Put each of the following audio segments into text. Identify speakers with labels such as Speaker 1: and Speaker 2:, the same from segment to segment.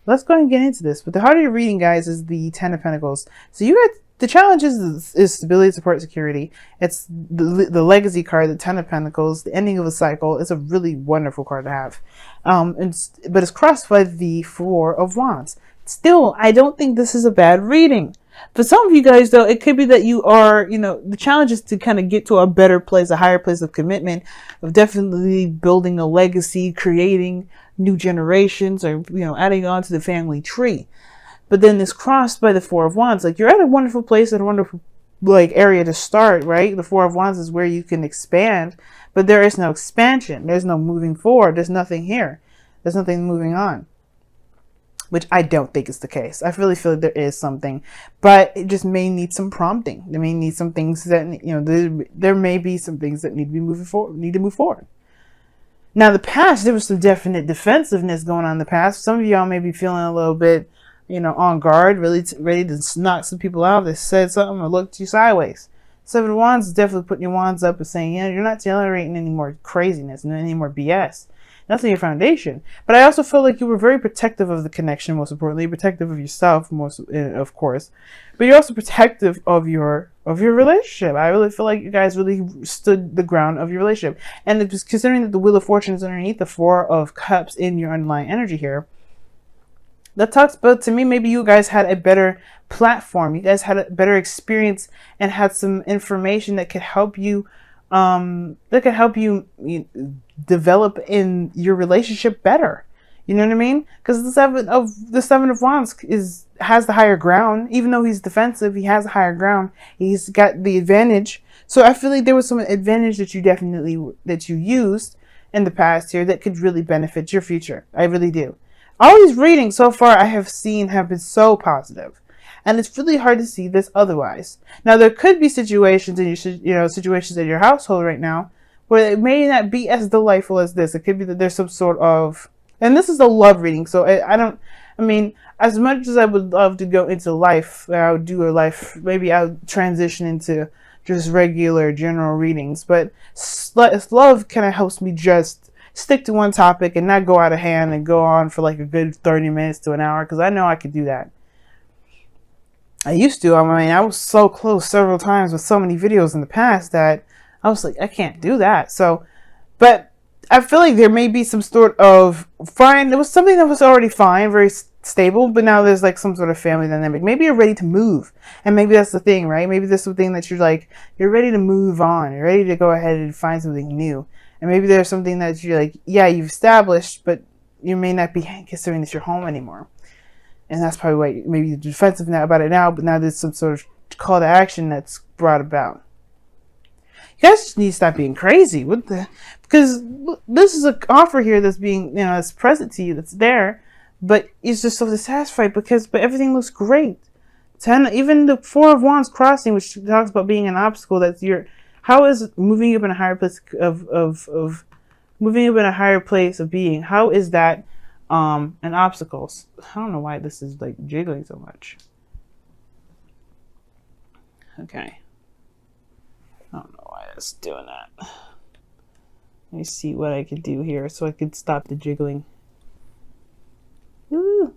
Speaker 1: let's go and get into this. But the heart of your reading, guys, is the Ten of Pentacles. So you got the challenge is stability, support, security. It's the legacy card, the Ten of Pentacles, the ending of a cycle. It's a really wonderful card to have. But it's crossed by the Four of Wands. Still, I don't think this is a bad reading. For some of you guys, though, it could be that you are, the challenge is to kind of get to a better place, a higher place of commitment, of definitely building a legacy, creating new generations, or, adding on to the family tree. But then it's crossed by the Four of Wands. Like, you're at a wonderful place, at a wonderful, area to start, right? The Four of Wands is where you can expand, but there is no expansion. There's no moving forward. There's nothing here. There's nothing moving on. Which I don't think is the case. I really feel like there is something, but it just may need some prompting. There may need some things that, there may be some things that need to be moving forward, need to move forward. Now, the past, there was some definite defensiveness going on in the past. Some of y'all may be feeling a little bit, on guard, really ready to knock some people out that said something or looked you sideways. Seven of Wands is definitely putting your wands up and saying, you're not tolerating any more craziness and any more BS. That's in your foundation. But I also feel like you were very protective of the connection, most importantly, protective of yourself, of course. But you're also protective of your relationship. I really feel like you guys really stood the ground of your relationship. And it was, considering that the Wheel of Fortune is underneath the Four of Cups in your underlying energy here, that talks about, to me, maybe you guys had a better platform. You guys had a better experience and had some information that could help you develop in your relationship better. You know what I mean? Because the Seven of Wands has the higher ground. Even though he's defensive, he has the higher ground. He's got the advantage. So I feel like there was some advantage that you used in the past here that could really benefit your future. I really do. All these readings so far I have seen have been so positive. And it's really hard to see this otherwise. Now, there could be situations in your, situations in your household right now where it may not be as delightful as this. It could be that there's some sort of, and this is a love reading. So as much as I would love to go into life, I would do a life, maybe I'll transition into just regular general readings. But love kind of helps me just stick to one topic and not go out of hand and go on for like a good 30 minutes to an hour, because I know I could do that. I used to. I was so close several times with so many videos in the past that I was like, I can't do that. So, but I feel like there may be some sort of fine. There was something that was already fine, very stable, but now there's like some sort of family dynamic. Maybe you're ready to move. And maybe that's the thing, right? Maybe there's something that you're ready to move on. You're ready to go ahead and find something new. And maybe there's something that you're like, yeah, you've established, but you may not be considering this your home anymore. And that's probably why maybe you're defensive about it now, but now there's some sort of call to action that's brought about. You guys just need to stop being crazy. Because this is an offer here that's being, that's present to you, that's there, but it's just so dissatisfied but everything looks great. Even the Four of Wands crossing, which talks about being an obstacle, how is moving up in a higher place of moving up in a higher place of being, how is that an obstacle? I don't know why this is like jiggling so much. Okay. I don't know why it's doing that. Let me see what I could do here so I could stop the jiggling. Woo.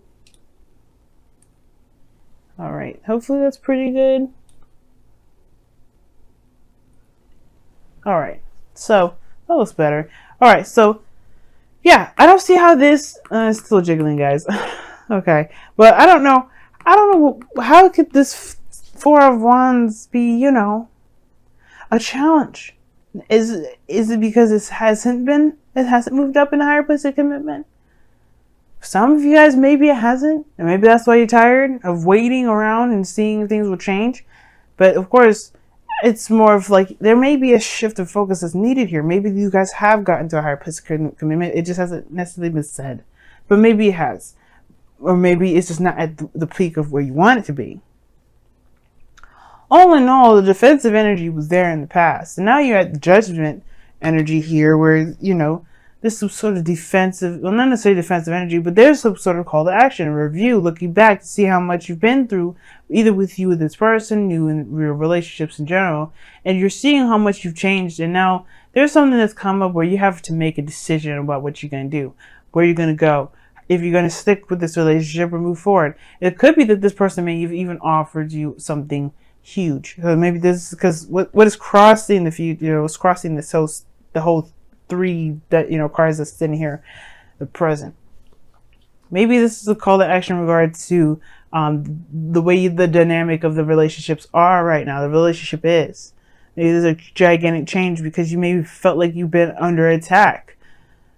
Speaker 1: All right. Hopefully that's pretty good. All right. So that looks better. All right. So yeah, I don't see how this it's still jiggling, guys. Okay. But I don't know how could this Four of Wands be, a challenge? Is it because it hasn't moved up in a higher place of commitment? Some of you guys, maybe it hasn't, and maybe that's why you're tired of waiting around and seeing if things will change. But of course, it's more of like, there may be a shift of focus that's needed here. Maybe you guys have gotten to a higher place of commitment. It just hasn't necessarily been said, but maybe it has, or maybe it's just not at the peak of where you want it to be. All in all, the defensive energy was there in the past. And now you're at the judgment energy here where, there's some sort of defensive, well, not necessarily defensive energy, but there's some sort of call to action, a review, looking back to see how much you've been through, either with you with this person, you and your relationships in general, and you're seeing how much you've changed. And now there's something that's come up where you have to make a decision about what you're going to do, where you're going to go, if you're going to stick with this relationship or move forward. It could be that this person may have even offered you something huge. So maybe this is because what is crossing the future, you know, is crossing the whole three that, you know, cards that's sitting here, the present. Maybe this is a call to action in regards to the way the dynamic of the relationships are right now. The relationship is. Maybe there's a gigantic change because you maybe felt like you've been under attack,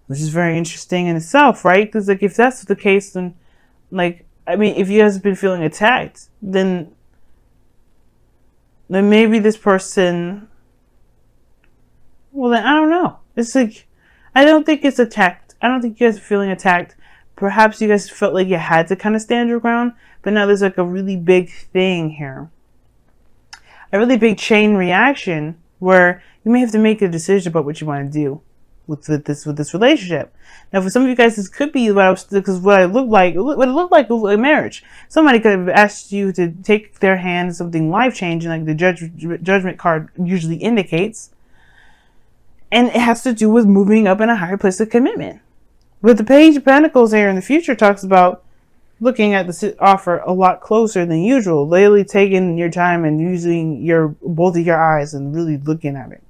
Speaker 1: which is very interesting in itself, right? Because like if that's the case, then like, I mean, if you guys have been feeling attacked, then maybe this person, well then I don't know. It's like, I don't think it's attacked. I don't think you guys are feeling attacked. Perhaps you guys felt like you had to kind of stand your ground, but now there's like a really big thing here. A really big chain reaction where you may have to make a decision about what you want to do with this relationship. Now, for some of you guys, this could be what it looked like a marriage. Somebody could have asked you to take their hand, something life changing, like the judgment card usually indicates, and it has to do with moving up in a higher place of commitment. But the Page of Pentacles here in the future talks about looking at the offer a lot closer than usual, literally taking your time and using both of your eyes and really looking at it.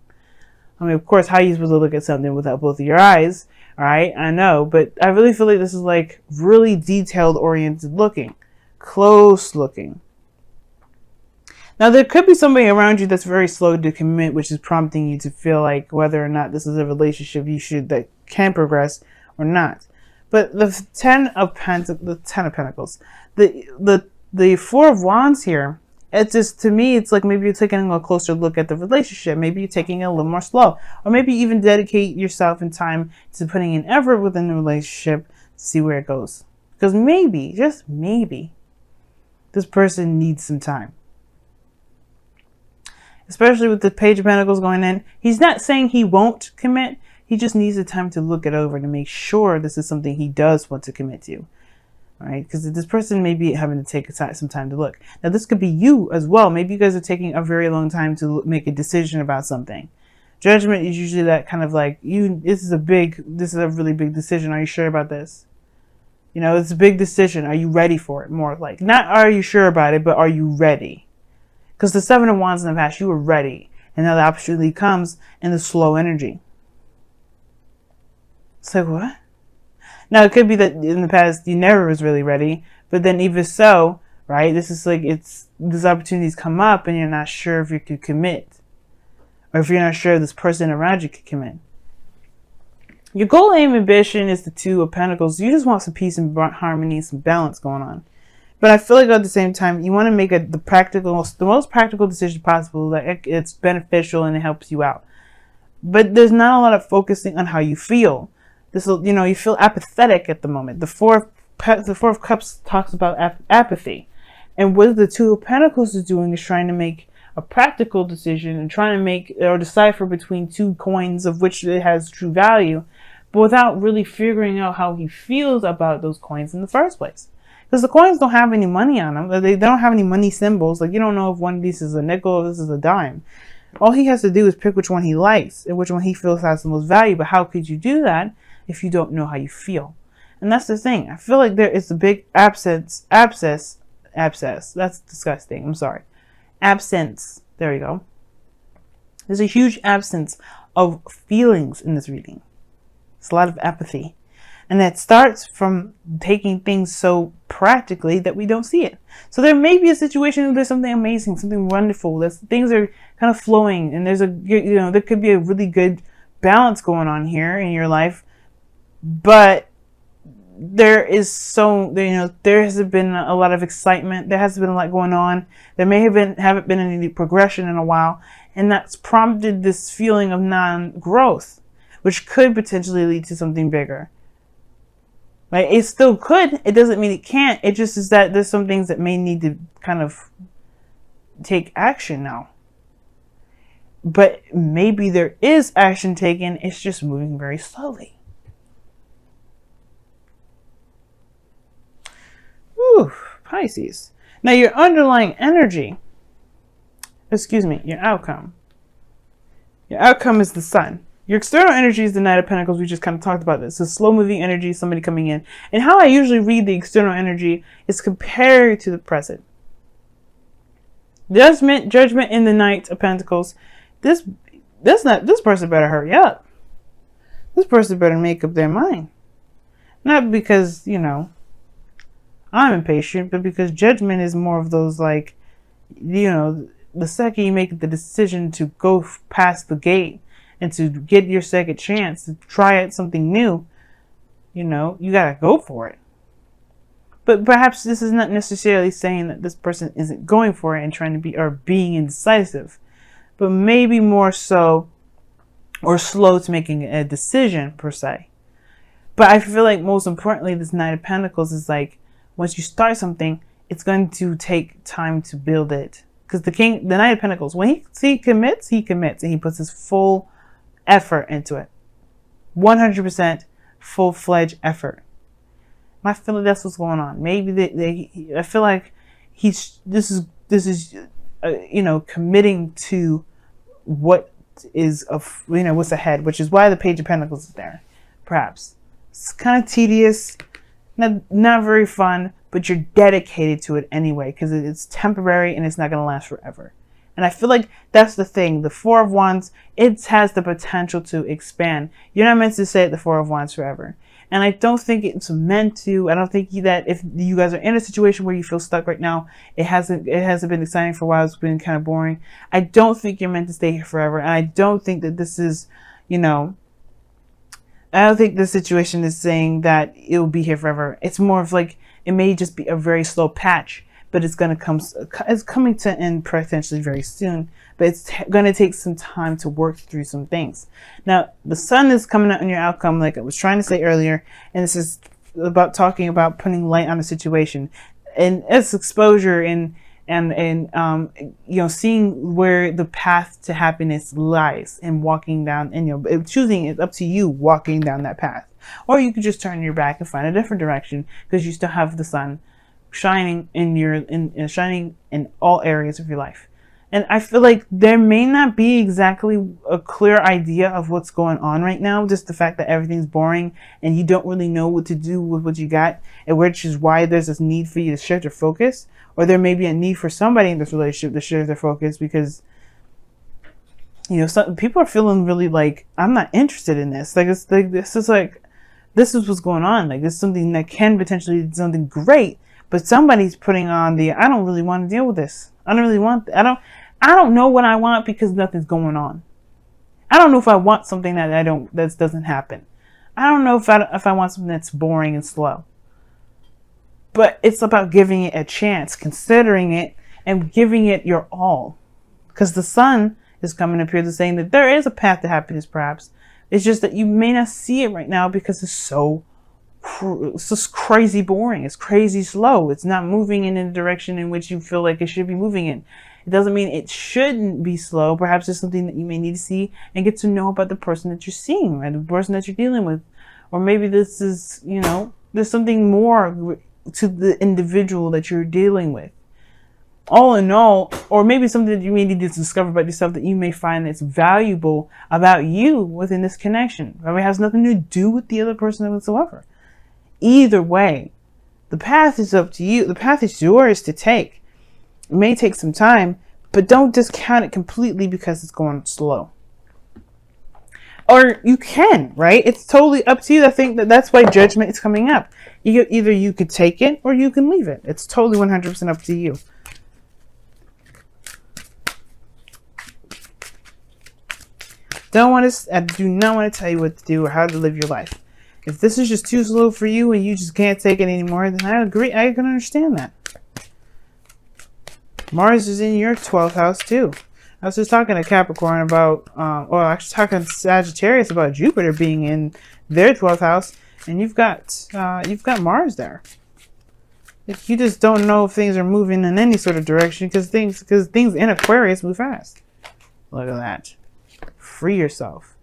Speaker 1: I mean, of course, how are you supposed to look at something without both of your eyes? All right, I know, but I really feel like this is like really detailed oriented looking, close looking. Now, there could be somebody around you that's very slow to commit, which is prompting you to feel like whether or not this is a relationship that can progress or not. But the Ten of Pentacles, the Four of Wands here, it's just, to me, it's like maybe you're taking a closer look at the relationship. Maybe you're taking it a little more slow, or maybe even dedicate yourself in time to putting in effort within the relationship to see where it goes. Because maybe, just maybe, this person needs some time. Especially with the Page of Pentacles going in. He's not saying he won't commit. He just needs the time to look it over to make sure this is something he does want to commit to. All right? Because this person may be having to take some time to look. Now, this could be you as well. Maybe you guys are taking a very long time to make a decision about something. Judgment is usually that kind of like, this is a really big decision. Are you sure about this? You know, it's a big decision. Are you ready for it? More like, not are you sure about it, but are you ready? Because the Seven of Wands in the past, you were ready. And now the opportunity comes in the slow energy. It's like, what? Now, it could be that in the past you never was really ready, but then even so, right, this is like, these opportunities come up and you're not sure if you could commit, or if you're not sure this person around you could commit. Your goal, aim, ambition is the Two of Pentacles. You just want some peace and harmony, some balance going on. But I feel like at the same time, you want to make the most practical decision possible that it's beneficial and it helps you out. But there's not a lot of focusing on how you feel. You feel apathetic at the moment. The Four of Cups talks about apathy. And what the Two of Pentacles is doing is trying to make a practical decision and trying to make or decipher between two coins of which it has true value, but without really figuring out how he feels about those coins in the first place. Because the coins don't have any money on them. They don't have any money symbols. Like, you don't know if one of these is a nickel or this is a dime. All he has to do is pick which one he likes and which one he feels has the most value. But how could you do that if you don't know how you feel? And that's the thing. I feel like there is a big abscess. That's disgusting. I'm sorry. Absence. There we go. There's a huge absence of feelings in this reading. It's a lot of apathy. And that starts from taking things so practically that we don't see it. So there may be a situation where there's something amazing, something wonderful. Things are kind of flowing, and there could be a really good balance going on here in your life. But there hasn't been a lot of excitement. There hasn't been a lot going on. There haven't been any progression in a while, and that's prompted this feeling of non-growth, which could potentially lead to something bigger. Like, it still could. It doesn't mean it can't. It just is that there's some things that may need to kind of take action now. But maybe there is action taken. It's just moving very slowly. Whew, Pisces. Now, your underlying energy, your outcome. Your outcome is the Sun. Your external energy is the Knight of Pentacles. We just kind of talked about this. It's a slow-moving energy, somebody coming in. And how I usually read the external energy is compared to the present. Judgment in the Knight of Pentacles. This person better hurry up. This person better make up their mind. Not because, you know, I'm impatient, but because judgment is more of those, like, you know, the second you make the decision to go past the gate and to get your second chance to try out something new, you know, you gotta go for it. But perhaps this is not necessarily saying that this person isn't going for it and trying to be, or being indecisive, but maybe more so, or slow to making a decision per se. But I feel like most importantly, this Knight of Pentacles is like, once you start something, it's going to take time to build it. Because the Knight of Pentacles, when he commits, and he puts his full effort into it. 100% full-fledged effort. And I feel like that's what's going on. Maybe I feel like this is you know, committing to what is you know, what's ahead, which is why the Page of Pentacles is there. Perhaps it's kind of tedious, not very fun, but you're dedicated to it anyway because it's temporary and it's not going to last forever. And I feel like that's the thing. The Four of Wands, it has the potential to expand. You're not meant to stay at the Four of Wands forever. And I don't think it's meant to. I don't think that if you guys are in a situation where you feel stuck right now, it hasn't been exciting for a while. It's been kind of boring. I don't think you're meant to stay here forever. And I don't think that this is, you know, I don't think this situation is saying that it will be here forever. It's more of like, it may just be a very slow patch, but it's coming to an end potentially very soon. But it's going to take some time to work through some things. Now, the sun is coming out on your outcome, like I was trying to say earlier, and this is about talking about putting light on the situation, and it's exposure and you know, seeing where the path to happiness lies and walking down, and you know, choosing it up to you walking down that path. Or you could just turn your back and find a different direction because you still have the sun shining shining in all areas of your life. And I feel like there may not be exactly a clear idea of what's going on right now. Just the fact that everything's boring and you don't really know what to do with what you got, and which is why there's this need for you to shift your focus. Or there may be a need for somebody in this relationship to shift their focus because, you know, some people are feeling really like, I'm not interested in this. Like, it's like, this is what's going on. Like, this is something that can potentially be something great, but somebody's putting on the, I don't really want to deal with this. I don't really want, I don't know what I want because nothing's going on. I don't know if I want something that doesn't happen. I don't know if I want something that's boring and slow. But it's about giving it a chance, considering it, and giving it your all. Because the sun is coming up here to saying that there is a path to happiness, perhaps. It's just that you may not see it right now because it's just crazy boring. It's crazy slow. It's not moving in a direction in which you feel like it should be moving in. It doesn't mean it shouldn't be slow. Perhaps it's something that you may need to see and get to know about the person that you're seeing, or the person that you're dealing with. Or maybe this is, you know, there's something more to the individual that you're dealing with. All in all, or maybe something that you may need to discover about yourself that you may find that's valuable about you within this connection. It has nothing to do with the other person whatsoever. Either way, the path is up to you. The path is yours to take. It may take some time, but don't discount it completely because it's going slow. Or you can, right? It's totally up to you. I think that's why judgment is coming up. Either you could take it or you can leave it. It's totally 100% up to you. I do not want to tell you what to do or how to live your life. If this is just too slow for you and you just can't take it anymore, then I agree. I can understand that. Mars is in your 12th house too. I was just talking to Capricorn about, actually talking to Sagittarius about Jupiter being in their 12th house, and you've got Mars there. You just don't know if things are moving in any sort of direction because things in Aquarius move fast. Look at that. Free yourself.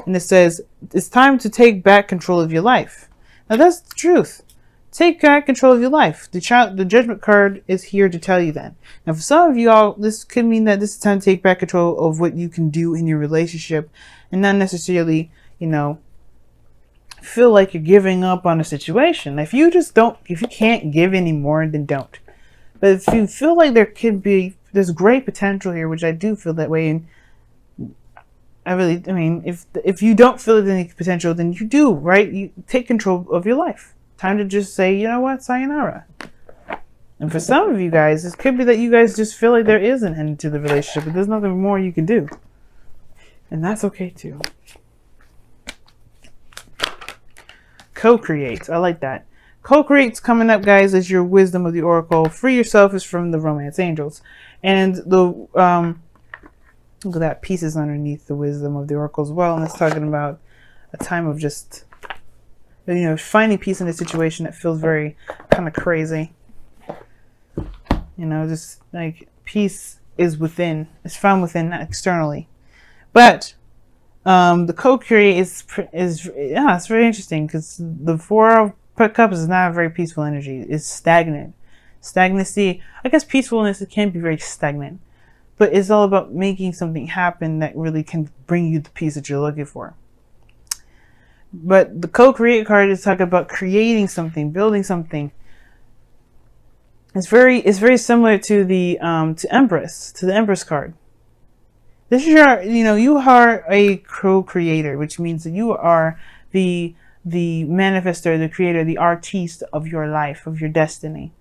Speaker 1: And it says it's time to take back control of your life. Now that's the truth. take back control of your life. The judgment card is here to tell you that. Now, for some of you all, this could mean that this is time to take back control of what you can do in your relationship, and not necessarily, feel like you're giving up on a situation. If you can't give anymore, then don't. But if you feel like there's great potential here, which I do feel that way, and if you don't feel any potential, then you do, right? You take control of your life. Time to just say, you know what, sayonara. And for some of you guys, it could be that you guys just feel like there is an end to the relationship, but there's nothing more you can do. And that's okay too. Co-create. I like that. Co-create's coming up, guys, as your wisdom of the oracle. Free yourself is from the romance angels. And look at that, pieces underneath the wisdom of the oracle as well. And it's talking about a time of just, finding peace in a situation that feels very kind of crazy. Just like peace is within. It's found within, not externally. But the co-create is it's very interesting, because the Four of Cups is not a very peaceful energy. It's stagnant. Stagnancy, I guess peacefulness, it can be very stagnant. But it's all about making something happen that really can bring you the peace that you're looking for. But the co-create card is talking about creating something, building something. It's very similar to the Empress, to the Empress card. This is you are a co-creator, which means that you are the manifestor, the creator, the artiste of your life, of your destiny.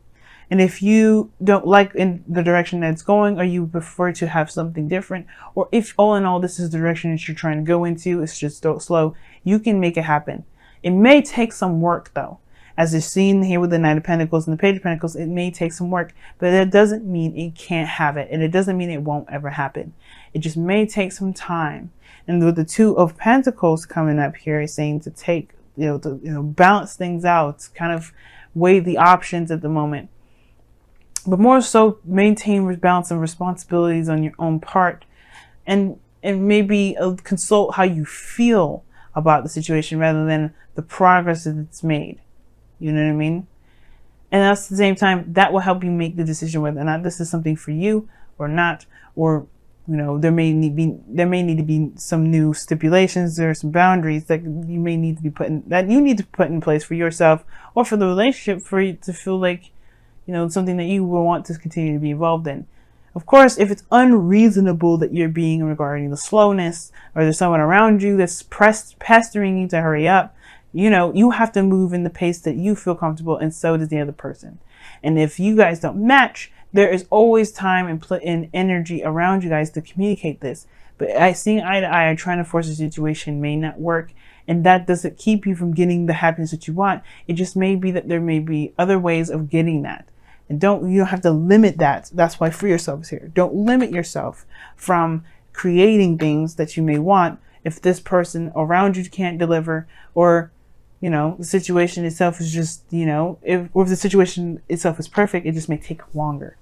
Speaker 1: And if you don't like in the direction that it's going, or you prefer to have something different, or if all in all this is the direction that you're trying to go into, it's just slow, you can make it happen. It may take some work though. As is seen here with the Knight of Pentacles and the Page of Pentacles, it may take some work, but that doesn't mean it can't have it. And it doesn't mean it won't ever happen. It just may take some time. And with the Two of Pentacles coming up here, is saying to take, balance things out, kind of weigh the options at the moment. But more so, maintain balance and responsibilities on your own part. And maybe consult how you feel about the situation rather than the progress that it's made. You know what I mean? And at the same time, that will help you make the decision whether or not this is something for you or not. Or, there may need to be some new stipulations or some boundaries that you may need to be put in place for yourself or for the relationship, for you to feel like, something that you will want to continue to be involved in. Of course, if it's unreasonable that you're being regarding the slowness, or there's someone around you that's pestering you to hurry up, you have to move in the pace that you feel comfortable, and so does the other person. And if you guys don't match, there is always time and energy around you guys to communicate this. But seeing eye to eye or trying to force a situation may not work, and that doesn't keep you from getting the happiness that you want. It just may be that there may be other ways of getting that. And you don't have to limit that. That's why Free Yourself is here. Don't limit yourself from creating things that you may want if this person around you can't deliver, or the situation itself is just, if the situation itself is perfect, it just may take longer.